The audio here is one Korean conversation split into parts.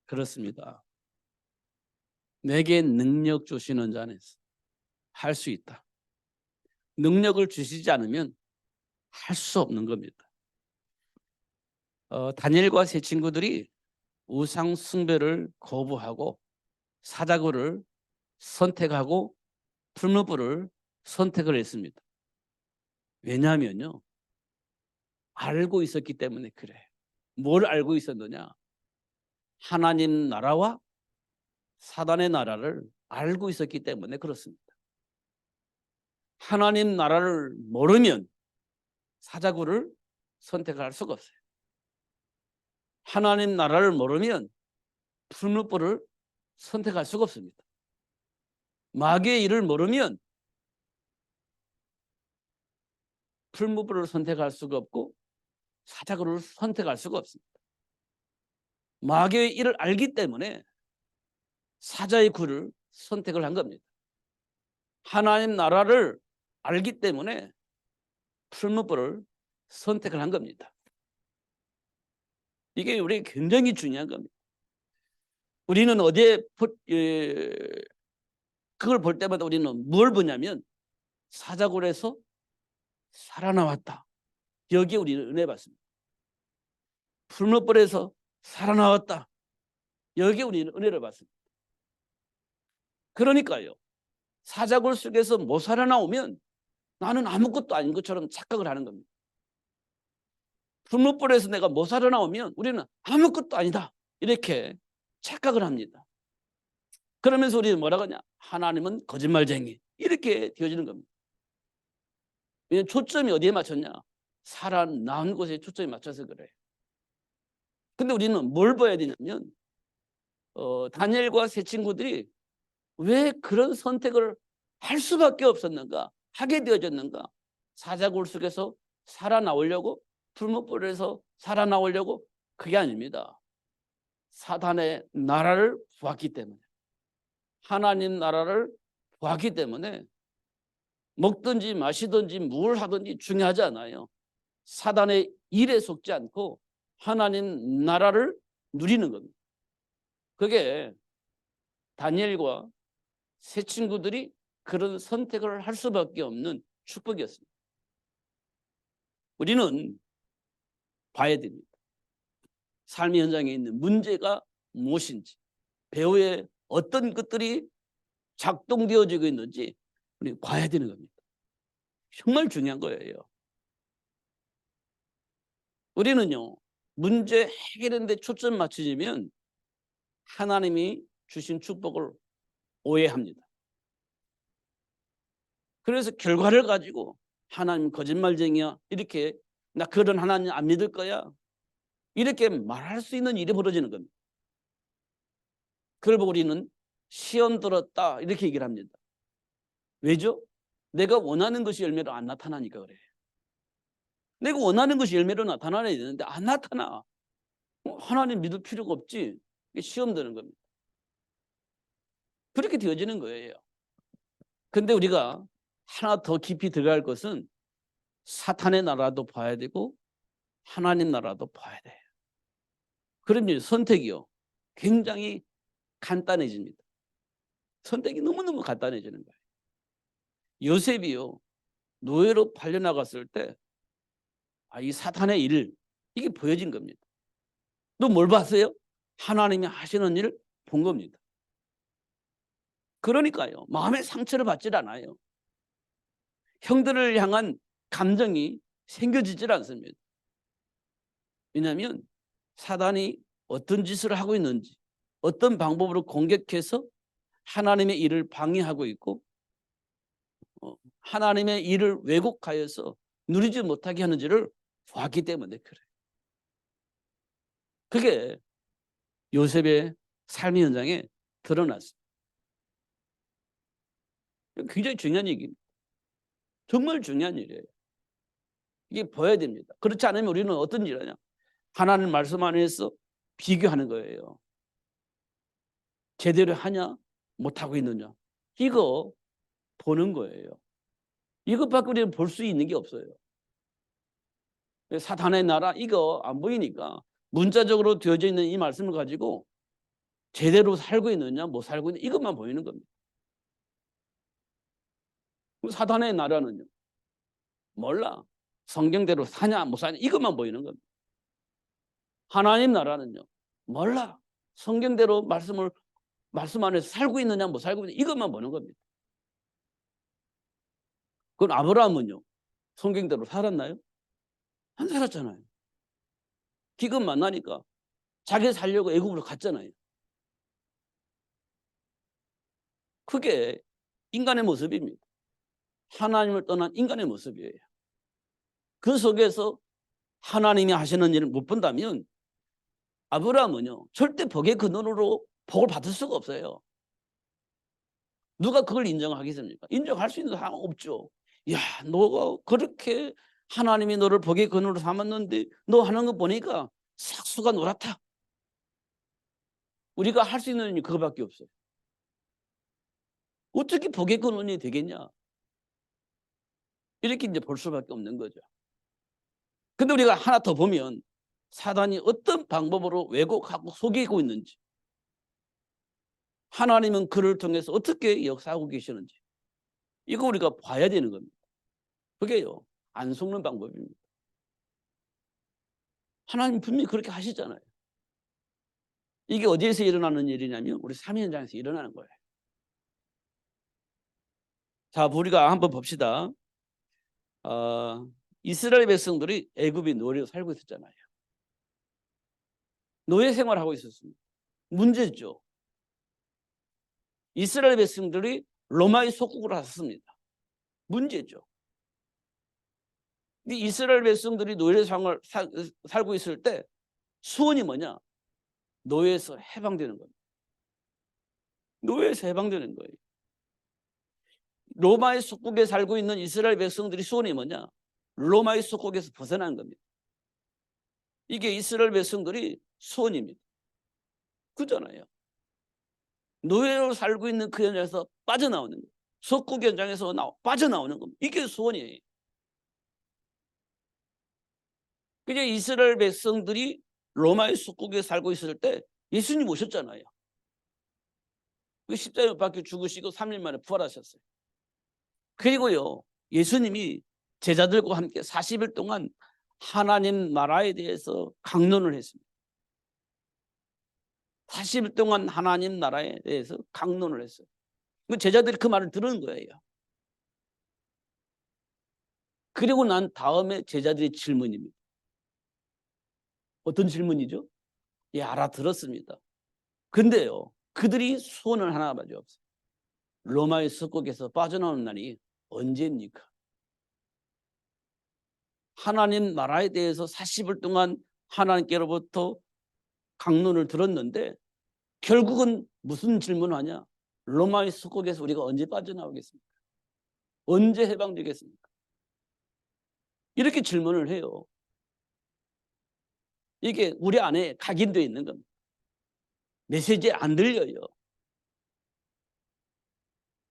그렇습니다. 내게 능력 주시는 자는 할 수 있다. 능력을 주시지 않으면 할 수 없는 겁니다. 다니엘과 세 친구들이 우상 숭배를 거부하고 사자굴을 선택하고 풀무불을 선택을 했습니다. 왜냐하면요, 알고 있었기 때문에 그래요. 뭘 알고 있었느냐? 하나님 나라와 사단의 나라를 알고 있었기 때문에 그렇습니다. 하나님 나라를 모르면 사자굴을 선택할 수가 없어요. 하나님 나라를 모르면 풀무불을 선택할 수가 없습니다. 마귀의 일을 모르면 풀무불을 선택할 수가 없고 사자굴을 선택할 수가 없습니다. 마귀의 일을 알기 때문에 사자의 굴을 선택을 한 겁니다. 하나님 나라를 알기 때문에 풀무불을 선택을 한 겁니다. 이게 우리 굉장히 중요한 겁니다. 우리는 어디에 그걸 볼 때마다 우리는 뭘 보냐면 사자굴에서 살아나왔다. 여기에 우리는 은혜 받습니다. 풀무불에서 살아나왔다. 여기에 우리는 은혜를 받습니다. 그러니까요, 사자굴 속에서 못 살아나오면 나는 아무것도 아닌 것처럼 착각을 하는 겁니다. 풀무불에서 내가 못 살아나오면 우리는 아무것도 아니다 이렇게 착각을 합니다. 그러면서 우리는 뭐라고 하냐? 하나님은 거짓말쟁이 이렇게 되어지는 겁니다. 왜냐하면 초점이 어디에 맞췄냐? 살아난 곳에 초점이 맞춰서 그래요. 근데 우리는 뭘 봐야 되냐면 다니엘과 세 친구들이 왜 그런 선택을 할 수밖에 없었는가? 하게 되어졌는가? 사자굴 속에서 살아나오려고, 풀무불에서 살아나오려고? 그게 아닙니다. 사단의 나라를 보았기 때문에, 하나님 나라를 보았기 때문에 먹든지 마시든지 뭘 하든지 중요하지 않아요. 사단의 일에 속지 않고 하나님 나라를 누리는 겁니다. 그게 다니엘과 세 친구들이 그런 선택을 할 수밖에 없는 축복이었습니다. 우리는 봐야 됩니다. 삶의 현장에 있는 문제가 무엇인지, 배후에 어떤 것들이 작동되어지고 있는지 우리 봐야 되는 겁니다. 정말 중요한 거예요. 우리는요, 문제 해결하는 데 초점 맞추면 하나님이 주신 축복을 오해합니다. 그래서 결과를 가지고 하나님 거짓말쟁이야 이렇게, 나 그런 하나님 안 믿을 거야 이렇게 말할 수 있는 일이 벌어지는 겁니다. 그걸 보고 우리는 시험 들었다 이렇게 얘기를 합니다. 왜죠? 내가 원하는 것이 열매로 안 나타나니까 그래요. 내가 원하는 것이 열매로 나타나야 되는데 안 나타나. 하나님 믿을 필요가 없지. 시험 드는 겁니다. 그렇게 되어지는 거예요. 근데 우리가 하나 더 깊이 들어갈 것은 사탄의 나라도 봐야 되고 하나님 나라도 봐야 돼요. 그러면 선택이요, 굉장히 간단해집니다. 선택이 너무너무 간단해지는 거예요. 요셉이요, 노예로 팔려나갔을 때 이 사탄의 일, 이게 보여진 겁니다. 또 뭘 봤어요? 하나님이 하시는 일을 본 겁니다. 그러니까요, 마음의 상처를 받질 않아요. 형들을 향한 감정이 생겨지질 않습니다. 왜냐하면 사단이 어떤 짓을 하고 있는지, 어떤 방법으로 공격해서 하나님의 일을 방해하고 있고 하나님의 일을 왜곡하여서 누리지 못하게 하는지를 보았기 때문에 그래요. 그게 요셉의 삶의 현장에 드러났습니다. 굉장히 중요한 얘기입니다. 정말 중요한 일이에요. 이게 보여야 됩니다. 그렇지 않으면 우리는 어떤 일을 하냐? 하나님 말씀 안에서 비교하는 거예요. 제대로 하냐? 못하고 있느냐? 이거 보는 거예요. 이것밖에 우리는 볼 수 있는 게 없어요. 사탄의 나라 이거 안 보이니까 문자적으로 되어져 있는 이 말씀을 가지고 제대로 살고 있느냐 못 살고 있느냐 이것만 보이는 겁니다. 사단의 나라는요. 몰라. 성경대로 사냐 못 사냐 이것만 보이는 겁니다. 하나님 나라는요. 몰라. 성경대로 말씀 안에서 살고 있느냐 못 살고 있느냐 이것만 보는 겁니다. 그럼 아브라함은요. 성경대로 살았나요? 안 살았잖아요. 기근 만나니까 자기 살려고 애굽으로 갔잖아요. 그게 인간의 모습입니다. 하나님을 떠난 인간의 모습이에요. 그 속에서 하나님이 하시는 일을 못 본다면 아브라함은요. 절대 복의 근원으로 복을 받을 수가 없어요. 누가 그걸 인정하겠습니까? 인정할 수 있는 사람 없죠. 야, 너가 그렇게 하나님이 너를 복의 근원으로 삼았는데 너 하는 거 보니까 삭수가 노랗다. 우리가 할 수 있는 일이 그거밖에 없어요. 어떻게 복의 근원이 되겠냐? 이렇게 이제 볼 수밖에 없는 거죠. 근데 우리가 하나 더 보면 사단이 어떤 방법으로 왜곡하고 속이고 있는지, 하나님은 그를 통해서 어떻게 역사하고 계시는지 이거 우리가 봐야 되는 겁니다. 그게요, 안 속는 방법입니다. 하나님 분명히 그렇게 하시잖아요. 이게 어디에서 일어나는 일이냐면 우리 삼위 현장에서 일어나는 거예요. 자, 우리가 한번 봅시다. 이스라엘 백성들이 애굽의 노예로 살고 있었잖아요. 노예 생활하고 있었습니다. 문제죠. 이스라엘 백성들이 로마의 속국으로 왔습니다. 문제죠. 이스라엘 백성들이 노예 생활 살고 있을 때 소원이 뭐냐? 노예에서 해방되는 겁니다. 노예에서 해방되는 거예요. 로마의 속국에 살고 있는 이스라엘 백성들이 소원이 뭐냐? 로마의 속국에서 벗어나는 겁니다. 이게 이스라엘 백성들이 소원입니다. 그잖아요. 노예로 살고 있는 그 현장에서 빠져나오는 거예요. 속국 현장에서 빠져나오는 겁니다. 이게 소원이에요. 그게 이스라엘 백성들이 로마의 속국에 살고 있을 때 예수님 오셨잖아요. 십자가에 못 박혀 죽으시고 3일 만에 부활하셨어요. 그리고요, 예수님이 제자들과 함께 40일 동안 하나님 나라에 대해서 강론을 했습니다. 40일 동안 하나님 나라에 대해서 강론을 했어요. 제자들이 그 말을 들은 거예요. 그리고 난 다음에 제자들의 질문입니다. 어떤 질문이죠? 예, 알아들었습니다. 근데요, 그들이 소원을 하나밖에 없어요. 로마의 속국에서 빠져나오는 날이 언제입니까? 하나님 나라에 대해서 40일 동안 하나님께로부터 강론을 들었는데 결국은 무슨 질문하냐? 로마의 속국에서 우리가 언제 빠져나오겠습니까? 언제 해방되겠습니까? 이렇게 질문을 해요. 이게 우리 안에 각인되어 있는 겁니다. 메시지에 안 들려요.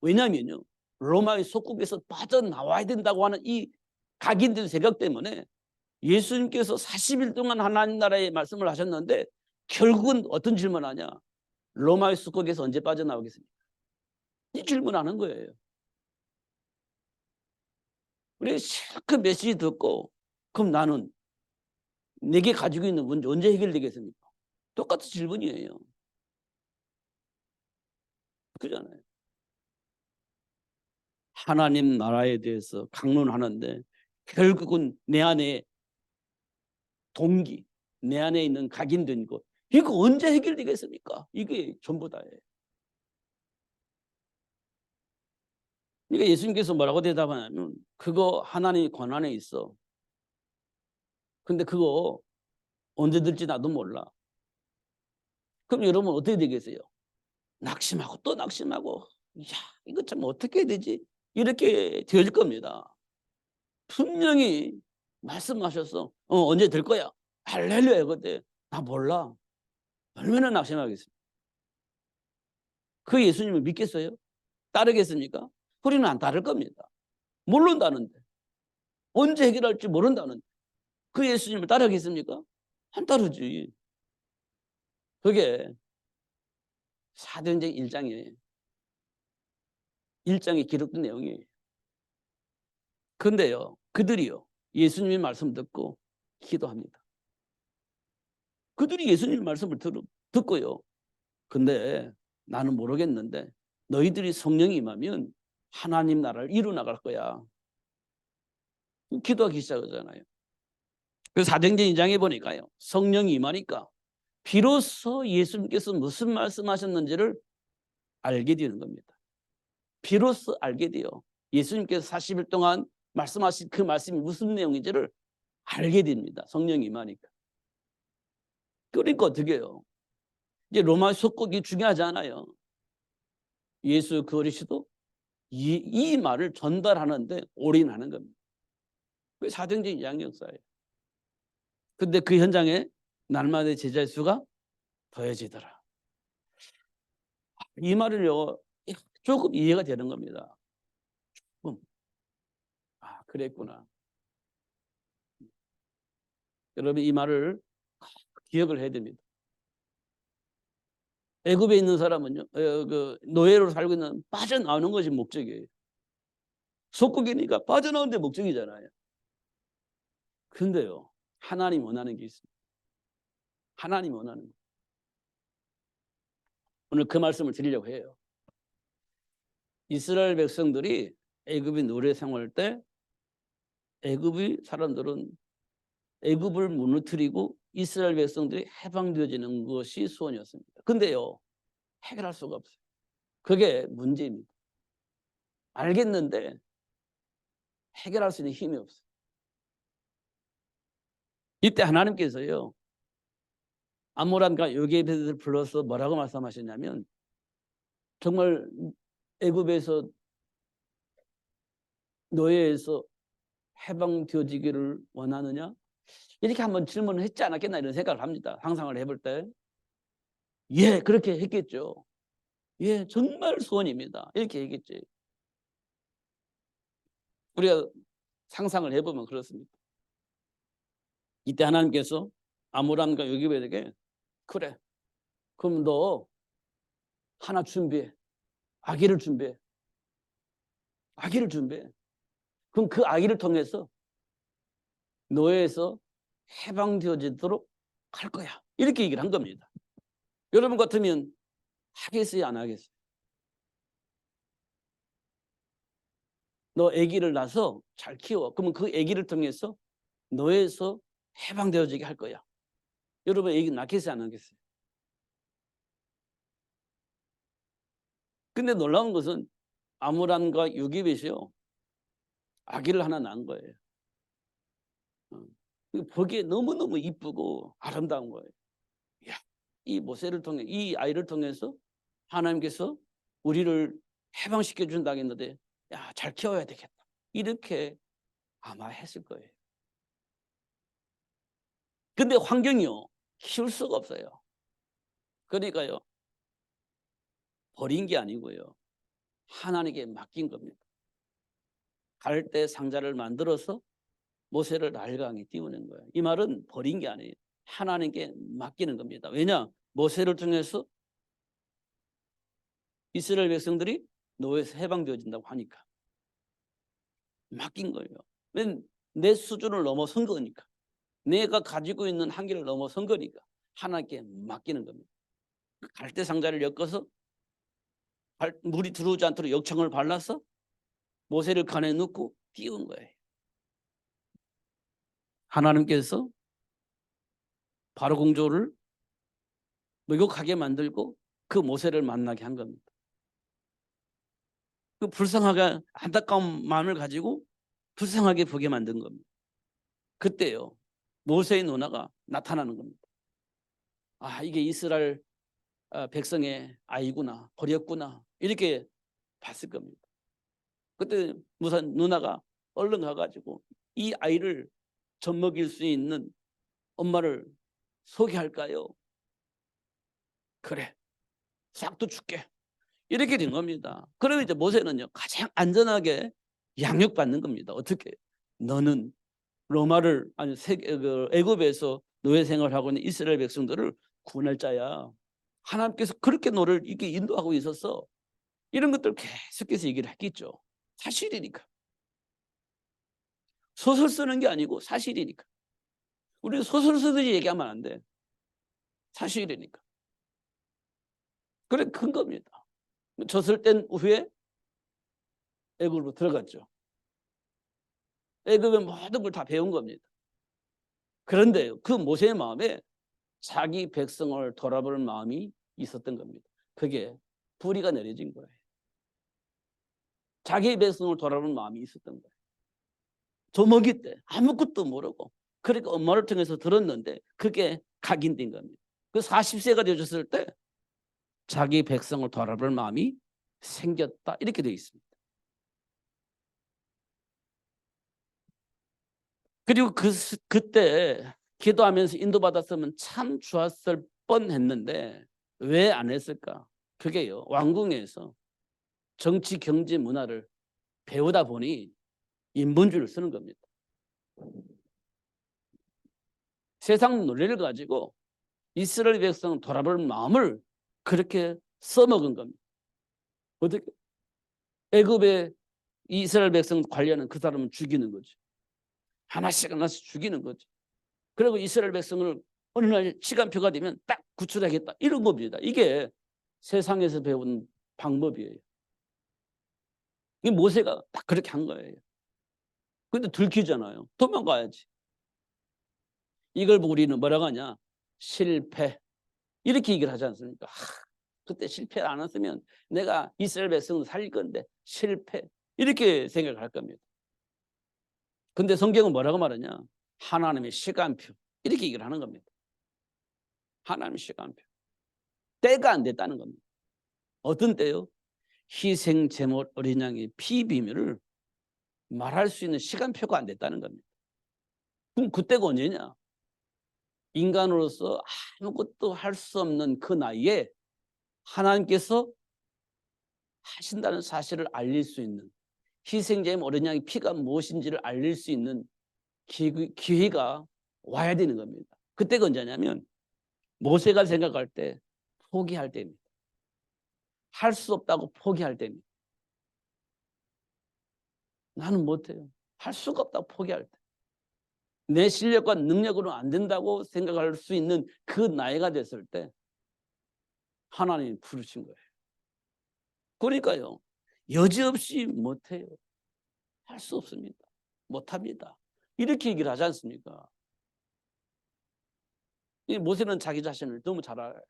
왜냐하면요, 로마의 속국에서 빠져나와야 된다고 하는 이 각인된 생각 때문에 예수님께서 40일 동안 하나님 나라의 말씀을 하셨는데 결국은 어떤 질문하냐? 로마의 속국에서 언제 빠져나오겠습니까? 이 질문하는 거예요. 우리 실컷 메시지 듣고 그럼 나는 내게 가지고 있는 문제 언제 해결되겠습니까? 똑같은 질문이에요. 그잖아요. 하나님 나라에 대해서 강론하는데 결국은 내 안에 동기, 내 안에 있는 각인된 것 이거 언제 해결되겠습니까? 이게 전부 다예요. 그러니까 예수님께서 뭐라고 대답하냐면 그거 하나님의 권한에 있어. 근데 그거 언제 들지 나도 몰라. 그럼 여러분 어떻게 되겠어요? 낙심하고 또 낙심하고 야 이거 참 어떻게 해야 되지? 이렇게 될 겁니다. 분명히 말씀하셔서 언제 될 거야? 할렐루야. 그때 나 몰라. 얼마나 낙심하겠습니까? 그 예수님을 믿겠어요? 따르겠습니까? 우리는 안 따를 겁니다. 모른다는데 언제 해결할지 모른다는데 그 예수님을 따르겠습니까? 안 따르지. 그게 사도행전 1장에 기록된 내용이에요. 그런데요, 그들이요, 예수님의 말씀 듣고 기도합니다. 그들이 예수님의 말씀을 듣고요. 근데 나는 모르겠는데 너희들이 성령이 임하면 하나님 나라를 이루어나갈 거야. 기도하기 시작하잖아요. 그래서 사도행전 2장에 보니까요, 성령이 임하니까 비로소 예수님께서 무슨 말씀하셨는지를 알게 되는 겁니다. 비로소 알게 돼요. 예수님께서 40일 동안 말씀하신 그 말씀이 무슨 내용인지를 알게 됩니다. 성령이 임하니까. 그러니까 어떻게 해요? 이제 로마 속국이 중요하지 않아요. 예수 그리스도 이 말을 전달하는데 올인하는 겁니다. 그게 사도행전 2장 역사예요. 근데 그 현장에 날마다 제자의 수가 더해지더라. 이 말을요, 조금 이해가 되는 겁니다. 조금. 아, 그랬구나. 여러분, 이 말을 기억을 해야 됩니다. 애굽에 있는 사람은요, 그 노예로 살고 있는 빠져나오는 것이 목적이에요. 속국이니까 빠져나오는 데 목적이잖아요. 그런데요, 하나님 원하는 게 있습니다. 하나님 원하는 거. 오늘 그 말씀을 드리려고 해요. 이스라엘 백성들이 애굽의 노예 생활할 때 애굽의 사람들은 애굽을 무너뜨리고 이스라엘 백성들이 해방되어지는 것이 소원이었습니다. 근데요, 해결할 수가 없어요. 그게 문제입니다. 알겠는데 해결할 수 있는 힘이 없어요. 이때 하나님께서요, 아므람과 요게벳을 불러서 뭐라고 말씀하셨냐면, 정말 애굽에서 노예에서 해방되어지기를 원하느냐? 이렇게 한번 질문을 했지 않았겠나 이런 생각을 합니다. 상상을 해볼 때. 예, 그렇게 했겠죠. 예, 정말 소원입니다. 이렇게 얘기했지. 우리가 상상을 해보면 그렇습니다. 이때 하나님께서 아므람과 요게벳에게, 그래, 그럼 너 하나 준비해. 아기를 준비해. 아기를 준비해. 그럼 그 아기를 통해서 노예에서 해방되어지도록 할 거야. 이렇게 얘기를 한 겁니다. 여러분 같으면 하겠어요, 안 하겠어요? 너 아기를 낳아서 잘 키워. 그러면 그 아기를 통해서 노예에서 해방되어지게 할 거야. 여러분 아기 낳겠어요, 안 하겠어요? 근데 놀라운 것은 아므람과 요게벳이요, 아기를 하나 낳은 거예요. 보기에 너무너무 이쁘고 아름다운 거예요. 이야, 이 모세를 통해, 이 아이를 통해서 하나님께서 우리를 해방시켜 준다고 했는데, 야, 잘 키워야 되겠다. 이렇게 아마 했을 거예요. 근데 환경이요, 키울 수가 없어요. 그러니까요, 버린 게 아니고요, 하나님께 맡긴 겁니다. 갈대 상자를 만들어서 모세를 나일강에 띄우는 거예요. 이 말은 버린 게 아니에요. 하나님께 맡기는 겁니다. 왜냐? 모세를 통해서 이스라엘 백성들이 노예에서 해방되어진다고 하니까 맡긴 거예요. 왜? 내 수준을 넘어선 거니까. 내가 가지고 있는 한계를 넘어선 거니까 하나님께 맡기는 겁니다. 갈대 상자를 엮어서 물이 들어오지 않도록 역청을 발라서 모세를 간에 넣고 띄운 거예요. 하나님께서 바로 공조를 목욕하게 만들고 그 모세를 만나게 한 겁니다. 그 불쌍하게 안타까운 마음을 가지고 불쌍하게 보게 만든 겁니다. 그때요, 모세의 누나가 나타나는 겁니다. 아, 이게 이스라엘 백성의 아이구나, 버렸구나, 이렇게 봤을 겁니다. 그때 무슨 누나가 얼른 가가지고 이 아이를 젖먹일 수 있는 엄마를 소개할까요? 그래, 싹도 줄게. 이렇게 된 겁니다. 그러면 이제 모세는요, 가장 안전하게 양육받는 겁니다. 어떻게? 너는 로마를, 아니 애굽에서 노예 생활하고 있는 이스라엘 백성들을 구원할 자야. 하나님께서 그렇게 너를 이렇게 인도하고 있어서 이런 것들 계속해서 얘기를 했겠죠. 사실이니까. 소설 쓰는 게 아니고 사실이니까. 우리 소설 쓰듯이 얘기하면 안 돼. 사실이니까. 그래 큰 겁니다. 졌을 땐 후에 애굽으로 들어갔죠. 애굽의 모든 걸 다 배운 겁니다. 그런데 그 모세의 마음에 자기 백성을 돌아볼 마음이 있었던 겁니다. 그게 불의가 내려진 거예요. 자기 백성을 돌아볼 마음이 있었던 거예요. 조먹이 때 아무것도 모르고 그러니까 엄마를 통해서 들었는데 그게 각인된 겁니다. 그 40세가 되었을 때 자기 백성을 돌아볼 마음이 생겼다 이렇게 되어 있습니다. 그리고 그때 기도하면서 인도받았으면 참 좋았을 뻔했는데 왜 안 했을까? 그게요. 왕궁에서 정치, 경제, 문화를 배우다 보니 인본주의를 쓰는 겁니다. 세상 논리를 가지고 이스라엘 백성 돌아볼 마음을 그렇게 써먹은 겁니다. 어떻게? 애굽의 이스라엘 백성 관리하는 그 사람은 죽이는 거죠. 하나씩 하나씩 죽이는 거죠. 그리고 이스라엘 백성을 어느 날 시간표가 되면 딱 구출하겠다 이런 겁니다. 이게 세상에서 배운 방법이에요. 이 모세가 딱 그렇게 한 거예요. 근데 들키잖아요. 도망가야지. 이걸 보고 우리는 뭐라고 하냐? 실패. 이렇게 얘기를 하지 않습니까? 그때 실패를 안 했으면 내가 이스라엘 백성을 살릴 건데 실패. 이렇게 생각할 겁니다. 근데 성경은 뭐라고 말하냐? 하나님의 시간표. 이렇게 얘기를 하는 겁니다. 하나님의 시간표. 때가 안 됐다는 겁니다. 어떤 때요? 희생 제물 어린 양의 피 비밀을 말할 수 있는 시간표가 안 됐다는 겁니다. 그럼 그때가 언제냐? 인간으로서 아무것도 할 수 없는 그 나이에 하나님께서 하신다는 사실을 알릴 수 있는 희생제물 어린 양의 피가 무엇인지를 알릴 수 있는 기회가 와야 되는 겁니다. 그때가 언제냐면 모세가 생각할 때 포기할 때입니다. 할 수 없다고 포기할 때입니다. 나는 못해요. 할 수가 없다고 포기할 때. 내 실력과 능력으로 안 된다고 생각할 수 있는 그 나이가 됐을 때 하나님이 부르신 거예요. 그러니까요. 여지없이 못해요. 할 수 없습니다. 못합니다. 이렇게 얘기를 하지 않습니까? 이 모세는 자기 자신을 너무 잘 알아요.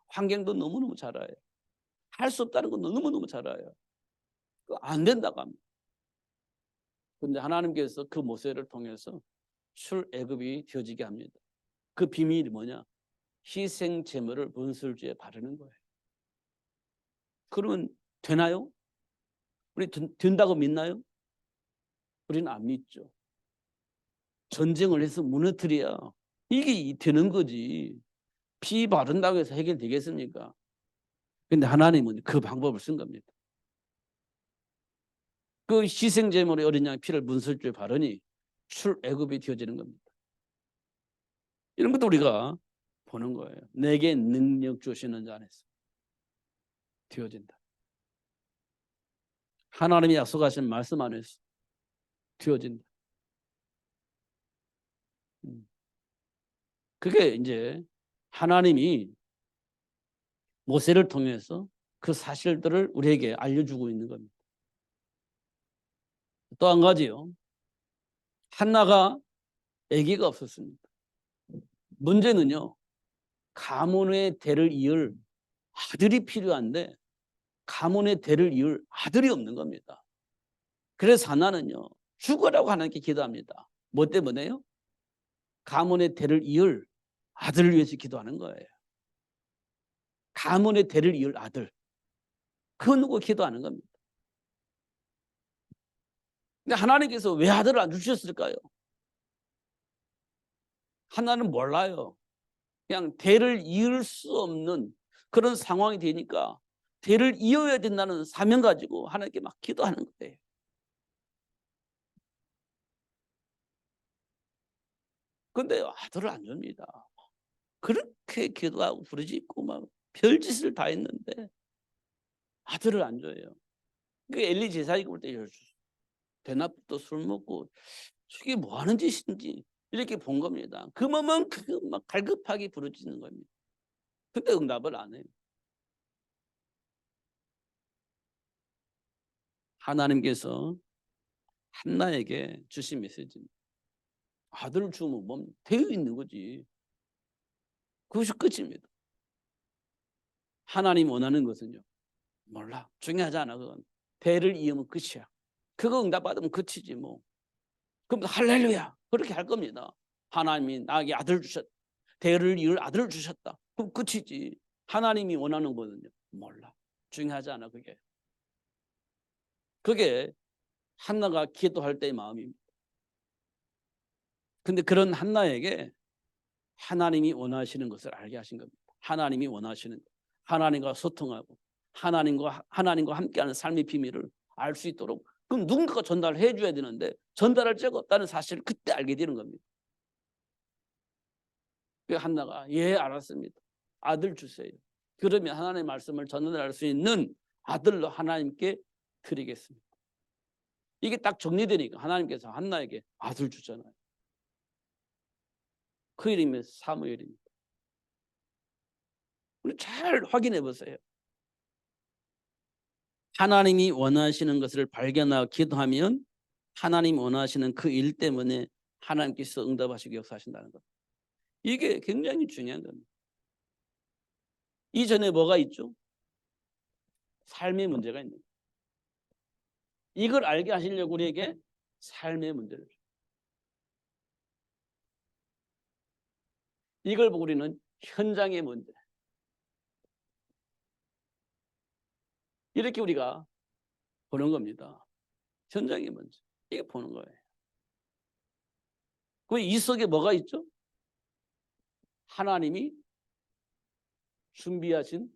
환경도 너무너무 잘 알아요. 할 수 없다는 건 너무너무 잘 알아요. 안 된다고 합니다. 그런데 하나님께서 그 모세를 통해서 출애굽이 되어지게 합니다. 그 비밀이 뭐냐? 희생 제물을 문설주에 바르는 거예요. 그러면 되나요? 우리 된다고 믿나요? 우리는 안 믿죠. 전쟁을 해서 무너뜨려야 이게 되는 거지. 피 바른다고 해서 해결되겠습니까? 근데 하나님은 그 방법을 쓴 겁니다. 그 희생 제물의 어린 양의 피를 문설주에 바르니 출애굽이 되어지는 겁니다. 이런 것도 우리가 보는 거예요. 내게 능력 주시는 자 안에서 되어진다. 하나님이 약속하신 말씀 안에서 되어진다. 그게 이제 하나님이 모세를 통해서 그 사실들을 우리에게 알려주고 있는 겁니다. 또 한 가지요. 한나가 아기가 없었습니다. 문제는요. 가문의 대를 이을 아들이 필요한데 가문의 대를 이을 아들이 없는 겁니다. 그래서 한나는요. 죽으라고 하나님께 기도합니다. 뭐 때문에요? 가문의 대를 이을 아들을 위해서 기도하는 거예요. 가문의 대를 이을 아들. 그 누구 기도하는 겁니다. 근데 하나님께서 왜 아들을 안 주셨을까요? 하나는 몰라요. 그냥 대를 이을 수 없는 그런 상황이 되니까 대를 이어야 된다는 사명 가지고 하나님께 막 기도하는 거예요. 근데 아들을 안 줍니다. 그렇게 기도하고 부르짖고 막 별짓을 다 했는데 아들을 안 줘요. 그 엘리 제사장이 볼 때 대낮부터 술 먹고 저게 뭐 하는 짓인지 이렇게 본 겁니다. 그러면 막 갈급하게 부르짖는 겁니다. 근데 응답을 안 해요. 하나님께서 한나에게 주신 메시지입니다. 아들을 주면 뭐 되어 있는 거지. 그것이 끝입니다. 하나님 원하는 것은요, 몰라, 중요하지 않아. 그건 대를 이으면 끝이야. 그거 응답받으면 끝이지 뭐. 그럼 할렐루야 그렇게 할 겁니다. 하나님이 나에게 아들을 주셨다, 대를 이을 아들을 주셨다, 그럼 끝이지. 하나님이 원하는 거는요, 몰라, 중요하지 않아. 그게 한나가 기도할 때의 마음입니다. 근데 그런 한나에게 하나님이 원하시는 것을 알게 하신 겁니다. 하나님이 원하시는 것, 하나님과 소통하고 하나님과 함께하는 삶의 비밀을 알 수 있도록, 그럼 누군가가 전달해 줘야 되는데 전달할 자가 없다는 사실을 그때 알게 되는 겁니다. 그 한나가 예 알았습니다, 아들 주세요. 그러면 하나님의 말씀을 전달할 수 있는 아들로 하나님께 드리겠습니다. 이게 딱 정리되니까 하나님께서 한나에게 아들 주잖아요. 그 이름이 사무엘입니다. 우리 잘 확인해 보세요. 하나님이 원하시는 것을 발견하고 기도하면 하나님 원하시는 그 일 때문에 하나님께서 응답하시고 역사하신다는 것. 이게 굉장히 중요한 겁니다. 이전에 뭐가 있죠? 삶의 문제가 있는 거예요. 이걸 알게 하시려고 우리에게 삶의 문제를 줘요. 이걸 보고 우리는 현장의 문제, 이렇게 우리가 보는 겁니다. 현장의 문제, 이게 보는 거예요. 그 이 속에 뭐가 있죠? 하나님이 준비하신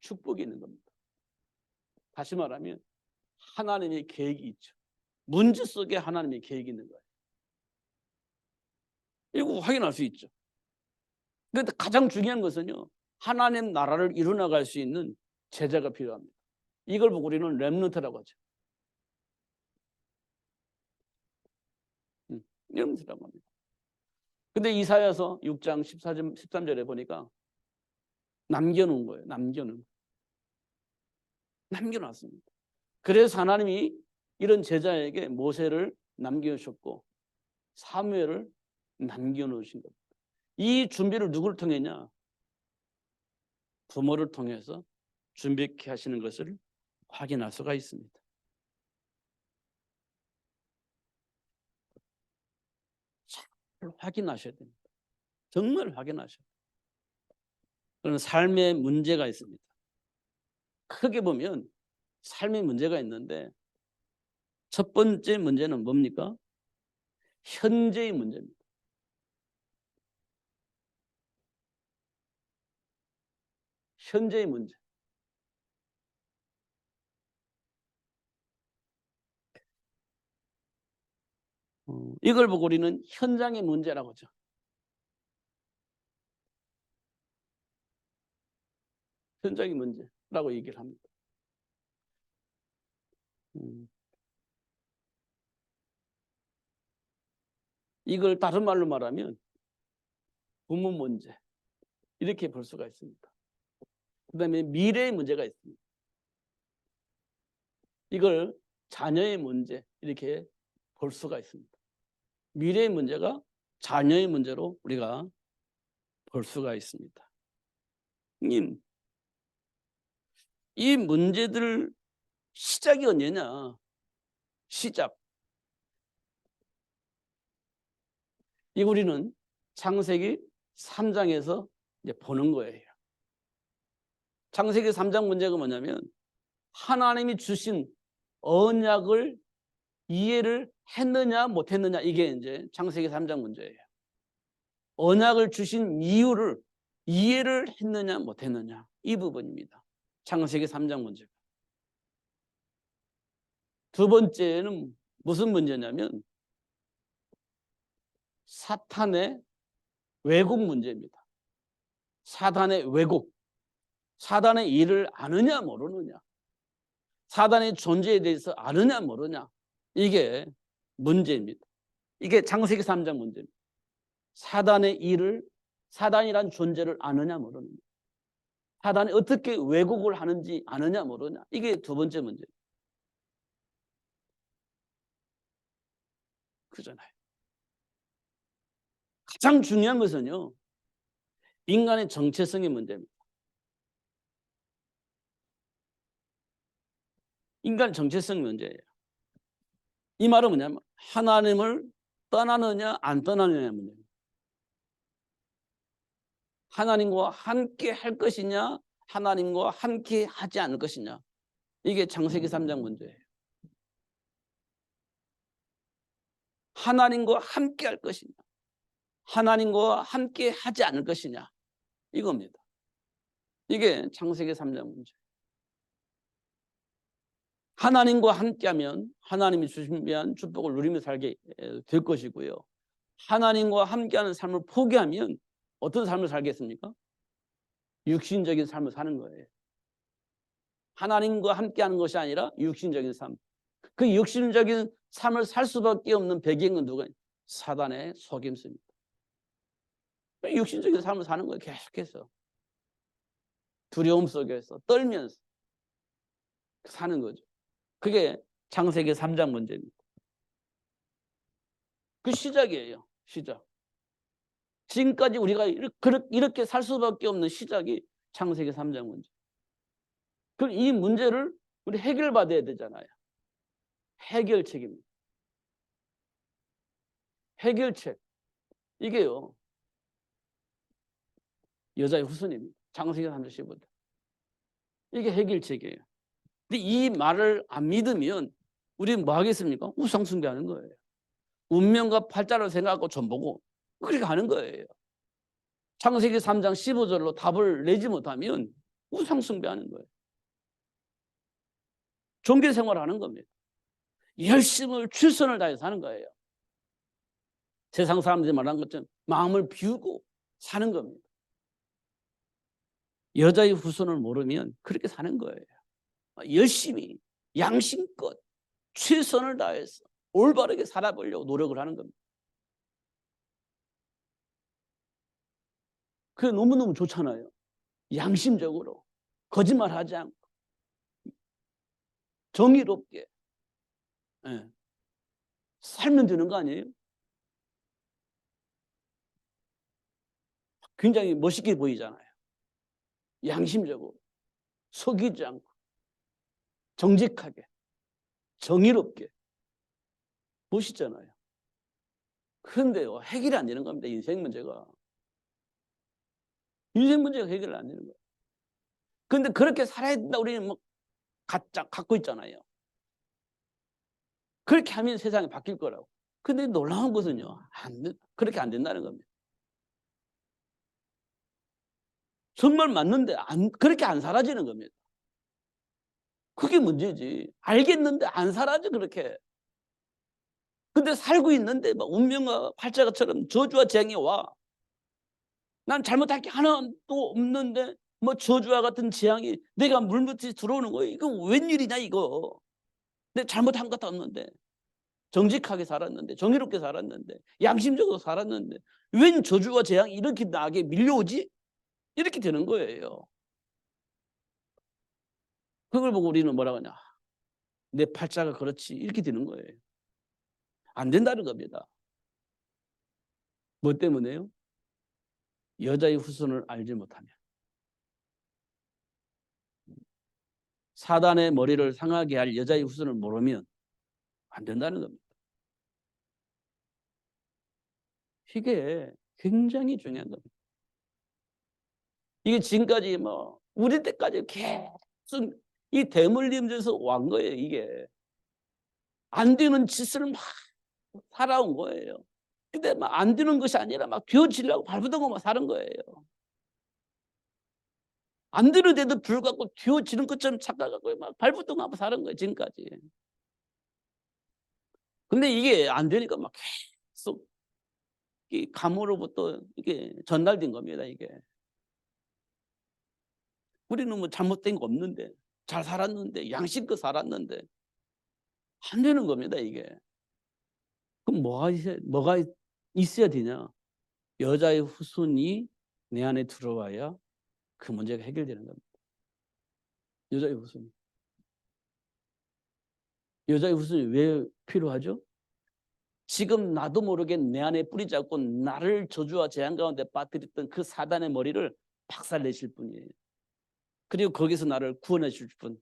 축복이 있는 겁니다. 다시 말하면 하나님의 계획이 있죠. 문제 속에 하나님의 계획이 있는 거예요. 이거 확인할 수 있죠. 그런데 가장 중요한 것은요, 하나님 나라를 이루어나갈 수 있는 제자가 필요합니다. 이걸 보고 우리는 렘넌트라고 하죠. 렘넌트라고 합니다. 근데 이사야서 6장 13절에 보니까 남겨놓은 거예요. 남겨놨습니다. 그래서 하나님이 이런 제자에게 모세를 남겨주셨고 사무엘을 남겨놓으신 겁니다. 이 준비를 누구를 통했냐? 부모를 통해서 준비케 하시는 것을 확인할 수가 있습니다. 잘 확인하셔야 됩니다. 정말 확인하셔야 돼요. 그런 삶의 문제가 있습니다. 크게 보면 삶의 문제가 있는데 첫 번째 문제는 뭡니까? 현재의 문제입니다. 현재의 문제. 이걸 보고 우리는 현장의 문제라고 하죠. 현장의 문제라고 얘기를 합니다. 이걸 다른 말로 말하면 부모 문제, 이렇게 볼 수가 있습니다. 그다음에 미래의 문제가 있습니다. 이걸 자녀의 문제, 이렇게 볼 수가 있습니다. 미래의 문제가 자녀의 문제로 우리가 볼 수가 있습니다. 이 문제들 시작이 언제냐? 시작. 이 우리는 창세기 3장에서 이제 보는 거예요. 창세기 3장 문제가 뭐냐면 하나님이 주신 언약을 이해를 했느냐 못했느냐, 이게 이제 창세기 3장 문제예요. 언약을 주신 이유를 이해를 했느냐 못했느냐, 이 부분입니다. 창세기 3장 문제가. 두 번째는 무슨 문제냐면 사탄의 왜곡 문제입니다. 사단의 왜곡, 사단의 일을 아느냐 모르느냐, 사단의 존재에 대해서 아느냐 모르냐, 이게 문제입니다. 이게 창세기 3장 문제입니다. 사단의 일을, 사단이란 존재를 아느냐 모르느냐, 사단이 어떻게 왜곡을 하는지 아느냐 모르냐, 이게 두 번째 문제입니다. 그잖아요. 가장 중요한 것은요, 인간의 정체성의 문제입니다. 인간 정체성 문제예요. 이 말은 뭐냐면 하나님을 떠나느냐 안 떠나느냐의 문제입니다. 하나님과 함께 할 것이냐, 하나님과 함께 하지 않을 것이냐, 이게 창세기 3장 문제예요. 하나님과 함께 할 것이냐, 하나님과 함께 하지 않을 것이냐, 이겁니다. 이게 창세기 3장 문제. 하나님과 함께하면 하나님이 준비한 축복을 누리며 살게 될 것이고요. 하나님과 함께하는 삶을 포기하면 어떤 삶을 살겠습니까? 육신적인 삶을 사는 거예요. 하나님과 함께하는 것이 아니라 육신적인 삶. 그 육신적인 삶을 살 수밖에 없는 배경은 누구예요? 사단의 속임수입니다. 육신적인 삶을 사는 거예요. 계속해서 두려움 속에서 떨면서 사는 거죠. 그게 창세기 3장 문제입니다. 그 시작이에요. 시작. 지금까지 우리가 이렇게 살 수밖에 없는 시작이 창세기 3장 문제. 그럼 이 문제를 우리 해결받아야 되잖아요. 해결책입니다. 해결책. 이게요, 여자의 후손입니다. 창세기 3장 15절. 이게 해결책이에요. 근데 이 말을 안 믿으면 우리는 뭐 하겠습니까? 우상숭배하는 거예요. 운명과 팔자를 생각하고 전보고 그렇게 하는 거예요. 창세기 3장 15절로 답을 내지 못하면 우상숭배하는 거예요. 종교생활을 하는 겁니다. 열심을 최선을 다해서 사는 거예요. 세상 사람들이 말하는 것처럼 마음을 비우고 사는 겁니다. 여자의 후손을 모르면 그렇게 사는 거예요. 열심히 양심껏 최선을 다해서 올바르게 살아보려고 노력을 하는 겁니다. 그게 너무너무 좋잖아요. 양심적으로 거짓말하지 않고 정의롭게 살면 되는 거 아니에요? 굉장히 멋있게 보이잖아요. 양심적으로 속이지 않고 정직하게 정의롭게 멋있잖아요. 그런데요, 해결이 안 되는 겁니다. 인생 문제가 해결이 안 되는 거예요. 그런데 그렇게 살아야 된다 우리는 뭐 갖고 있잖아요. 그렇게 하면 세상이 바뀔 거라고. 근데 놀라운 것은요, 그렇게 안 된다는 겁니다. 정말 맞는데 그렇게 안 사라지는 겁니다. 그게 문제지. 알겠는데 안 사라져 그렇게. 근데 살고 있는데 막 운명과 팔자처럼 저주와 재앙이 와. 난 잘못할 게 하나도 없는데 뭐 저주와 같은 재앙이 내가 물밑에 들어오는 거예요. 이거 웬일이냐 이거. 내가 잘못한 것도 없는데. 정직하게 살았는데, 정의롭게 살았는데, 양심적으로 살았는데 웬 저주와 재앙이 이렇게 나에게 밀려오지? 이렇게 되는 거예요. 그걸 보고 우리는 뭐라고 하냐, 내 팔자가 그렇지, 이렇게 되는 거예요. 안 된다는 겁니다. 뭐 때문에요? 여자의 후손을 알지 못하면. 사단의 머리를 상하게 할 여자의 후손을 모르면 안 된다는 겁니다. 이게 굉장히 중요한 겁니다. 이게 지금까지 뭐 우리 때까지 계속 이 대물림에서 완 거예요. 이게 안 되는 짓을 막 살아온 거예요. 근데 막 안 되는 것이 아니라 막 되어지려고 발부둥고 사는 거예요. 안 되는데도 불구하고 되어지는 것처럼 착각하고 막 발부둥하고 사는 거예요. 지금까지. 근데 이게 안 되니까 막 계속 이 감으로부터 이게 전달된 겁니다. 이게 우리는 뭐 잘못된 거 없는데, 잘 살았는데, 양심껏 살았는데 안 되는 겁니다, 이게. 그럼 뭐가 있어야 되냐? 여자의 후손이 내 안에 들어와야 그 문제가 해결되는 겁니다. 여자의 후손이. 여자의 후손이 왜 필요하죠? 지금 나도 모르게 내 안에 뿌리 잡고 나를 저주와 재앙 가운데 빠뜨렸던 그 사단의 머리를 박살내실 분이에요. 그리고 거기서 나를 구원해 줄 분.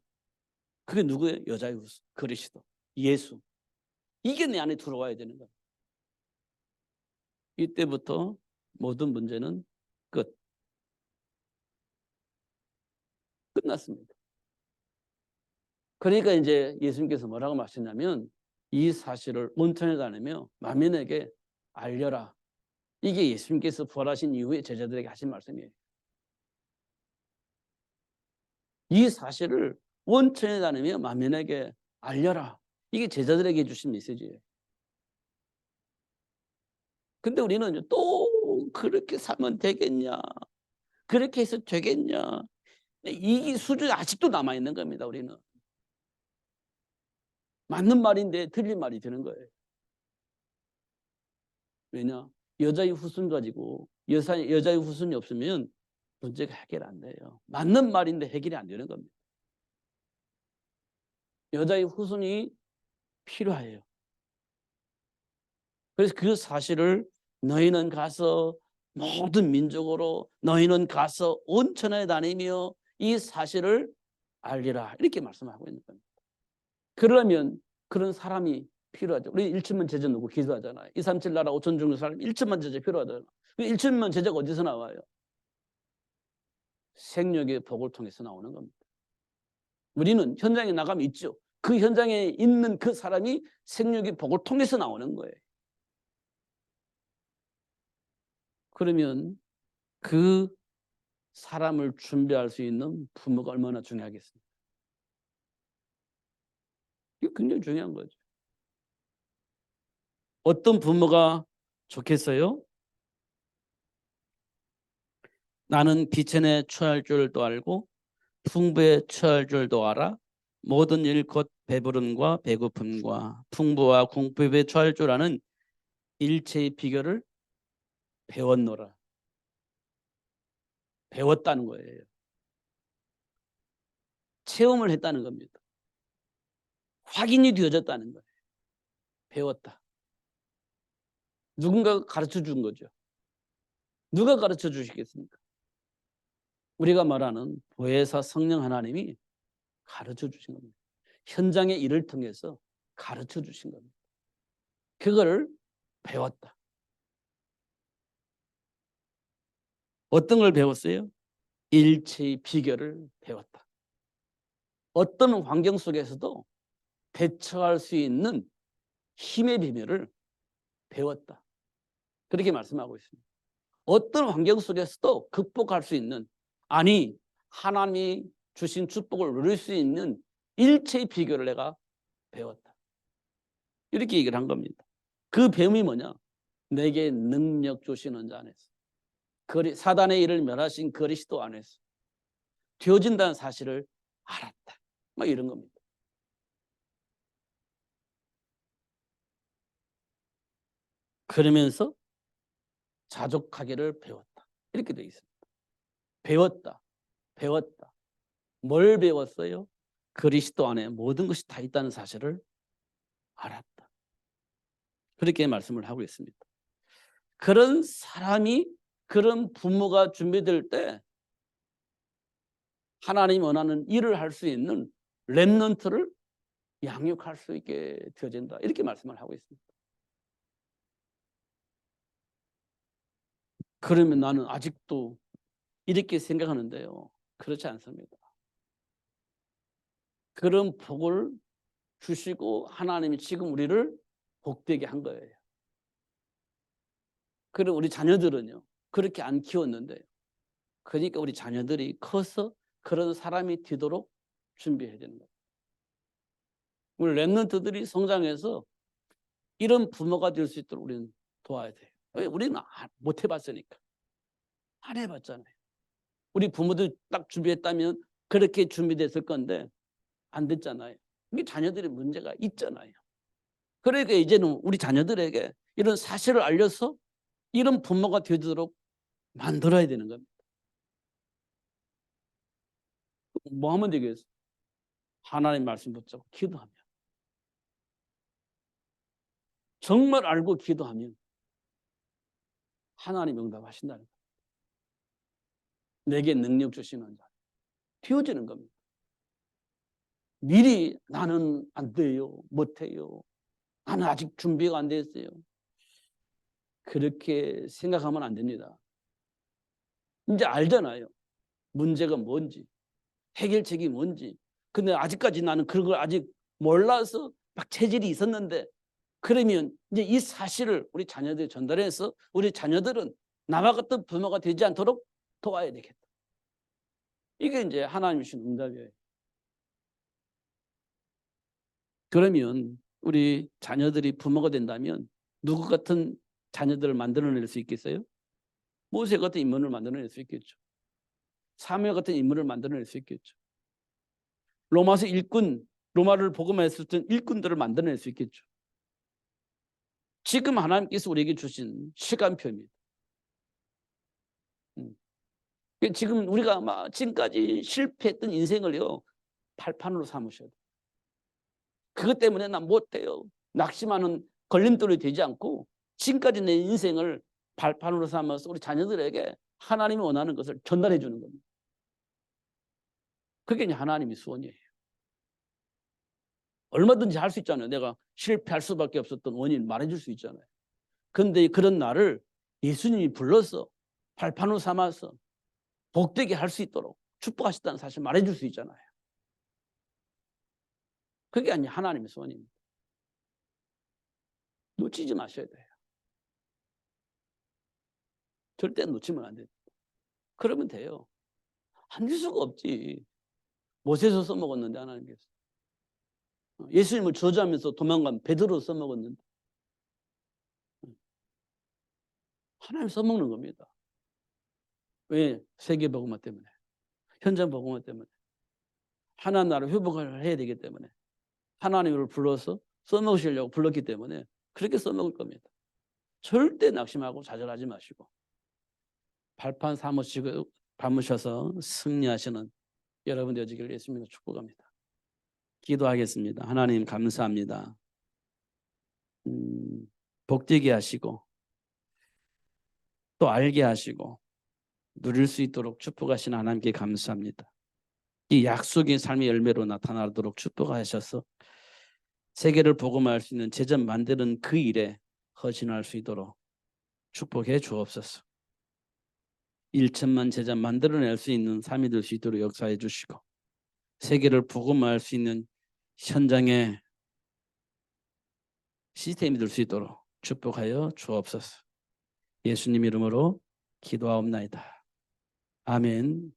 그게 누구예요? 여자의 후손, 그리스도, 예수. 이게 내 안에 들어와야 되는 거예요. 이때부터 모든 문제는 끝났습니다. 그러니까 이제 예수님께서 뭐라고 말씀하셨냐면, 이 사실을 온천에 다니며 만민에게 알려라. 이게 예수님께서 부활하신 이후에 제자들에게 하신 말씀이에요. 이 사실을 온천에 다니며 만민에게 알려라. 이게 제자들에게 주신 메시지예요. 근데 우리는 또 그렇게 살면 되겠냐? 그렇게 해서 되겠냐? 이 수준이 아직도 남아있는 겁니다, 우리는. 맞는 말인데 틀린 말이 되는 거예요. 왜냐? 여자의 후손 가지고 여자의 후손이 없으면 문제가 해결 안 돼요. 맞는 말인데 해결이 안 되는 겁니다. 여자의 후손이 필요해요. 그래서 그 사실을 너희는 가서 모든 민족으로 너희는 가서 온천에 다니며 이 사실을 알리라. 이렇게 말씀하고 있는 겁니다. 그러면 그런 사람이 필요하죠. 우리 1천만 제자 놓고 기도하잖아요. 237 나라 5천 중의 사람 1천만 제자 필요하잖아요. 1천만 제자가 어디서 나와요? 생육의 복을 통해서 나오는 겁니다. 우리는 현장에 나가면 있죠. 그 현장에 있는 그 사람이 생육의 복을 통해서 나오는 거예요. 그러면 그 사람을 준비할 수 있는 부모가 얼마나 중요하겠습니까? 이게 굉장히 중요한 거죠. 어떤 부모가 좋겠어요? 나는 비천에 처할 줄도 알고 풍부에 처할 줄도 알아. 모든 일 곧 배부름과 배고픔과 풍부와 궁핍에 처할 줄 아는 일체의 비결을 배웠노라. 배웠다는 거예요. 체험을 했다는 겁니다. 확인이 되어졌다는 거예요. 배웠다. 누군가가 가르쳐 준 거죠. 누가 가르쳐 주시겠습니까? 우리가 말하는 보혜사 성령 하나님이 가르쳐 주신 겁니다. 현장의 일을 통해서 가르쳐 주신 겁니다. 그거를 배웠다. 어떤 걸 배웠어요? 일체의 비결을 배웠다. 어떤 환경 속에서도 대처할 수 있는 힘의 비밀을 배웠다. 그렇게 말씀하고 있습니다. 어떤 환경 속에서도 극복할 수 있는, 아니 하나님이 주신 축복을 누릴 수 있는 일체의 비결을 내가 배웠다. 이렇게 얘기를 한 겁니다. 그 배움이 뭐냐? 내게 능력 주시는 자 안에서, 사단의 일을 멸하신 그리스도 안에서 되어진다는 사실을 알았다. 막 이런 겁니다. 그러면서 자족하기를 배웠다. 이렇게 되어 있습니다. 배웠다. 배웠다. 뭘 배웠어요? 그리스도 안에 모든 것이 다 있다는 사실을 알았다. 그렇게 말씀을 하고 있습니다. 그런 사람이, 그런 부모가 준비될 때 하나님이 원하는 일을 할 수 있는 렘넌트를 양육할 수 있게 되어진다. 이렇게 말씀을 하고 있습니다. 그러면 나는 아직도 이렇게 생각하는데요. 그렇지 않습니다. 그런 복을 주시고 하나님이 지금 우리를 복되게 한 거예요. 그리고 우리 자녀들은요, 그렇게 안 키웠는데요. 그러니까 우리 자녀들이 커서 그런 사람이 되도록 준비해야 되는 거예요. 우리 렘넌트들이 성장해서 이런 부모가 될 수 있도록 우리는 도와야 돼요. 왜? 우리는 못 해봤으니까. 안 해봤잖아요. 우리 부모들 딱 준비했다면 그렇게 준비됐을 건데 안 됐잖아요. 이게 자녀들의 문제가 있잖아요. 그러니까 이제는 우리 자녀들에게 이런 사실을 알려서 이런 부모가 되도록 만들어야 되는 겁니다. 뭐 하면 되겠어요? 하나님 말씀 붙잡고 기도하면, 정말 알고 기도하면 하나님 응답하신다는 거예요. 내게 능력 주시는 자 되어지는 겁니다. 미리 나는 안 돼요, 못해요, 나는 아직 준비가 안 됐어요, 그렇게 생각하면 안 됩니다. 이제 알잖아요. 문제가 뭔지, 해결책이 뭔지. 근데 아직까지 나는 그런 걸 아직 몰라서 막 체질이 있었는데, 그러면 이제 이 사실을 우리 자녀들에 전달해서 우리 자녀들은 나와 같은 부모가 되지 않도록 도와야 되겠다. 이게 이제 하나님이 주신 응답이에요. 그러면 우리 자녀들이 부모가 된다면 누구 같은 자녀들을 만들어낼 수 있겠어요? 모세 같은 인물을 만들어낼 수 있겠죠. 사무엘 같은 인물을 만들어낼 수 있겠죠. 로마서 일꾼, 로마를 복음화했을 일꾼들을 만들어낼 수 있겠죠. 지금 하나님께서 우리에게 주신 시간표입니다. 지금 우리가 막 지금까지 실패했던 인생을요, 발판으로 삼으셔야 돼요. 그것 때문에 난 못해요, 낙심하는 걸림돌이 되지 않고 지금까지 내 인생을 발판으로 삼아서 우리 자녀들에게 하나님이 원하는 것을 전달해 주는 겁니다. 그게 이제 하나님의 소원이에요. 얼마든지 할 수 있잖아요. 내가 실패할 수밖에 없었던 원인 말해줄 수 있잖아요. 그런데 그런 나를 예수님이 불러서 발판으로 삼아서 복되게 할 수 있도록 축복하셨다는 사실 말해줄 수 있잖아요. 그게 아니 하나님의 소원입니다. 놓치지 마셔야 돼요. 절대 놓치면 안 돼요. 그러면 돼요. 안 될 수가 없지. 모세서 써먹었는데 하나님께서. 예수님을 저주하면서 도망간 베드로 써먹었는데 하나님 써먹는 겁니다. 왜? 세계 복음화 때문에, 현장 복음화 때문에, 하나님 나라 회복을 해야 되기 때문에, 하나님을 불러서 써먹으시려고 불렀기 때문에 그렇게 써먹을 겁니다. 절대 낙심하고 좌절하지 마시고 발판 삼으셔서 승리하시는 여러분 되어지기를 예수님으로 축복합니다. 기도하겠습니다. 하나님 감사합니다. 복되게 하시고 또 알게 하시고 누릴 수 있도록 축복하신 하나님께 감사합니다. 이 약속의 삶의 열매로 나타나도록 축복하셔서 세계를 복음화할 수 있는 제전 만드는 그 일에 헌신할 수 있도록 축복해 주옵소서. 1천만 제자 만들어낼 수 있는 삶이 될 수 있도록 역사해 주시고 세계를 복음화할 수 있는 현장의 시스템이 될 수 있도록 축복하여 주옵소서. 예수님 이름으로 기도하옵나이다. 아멘.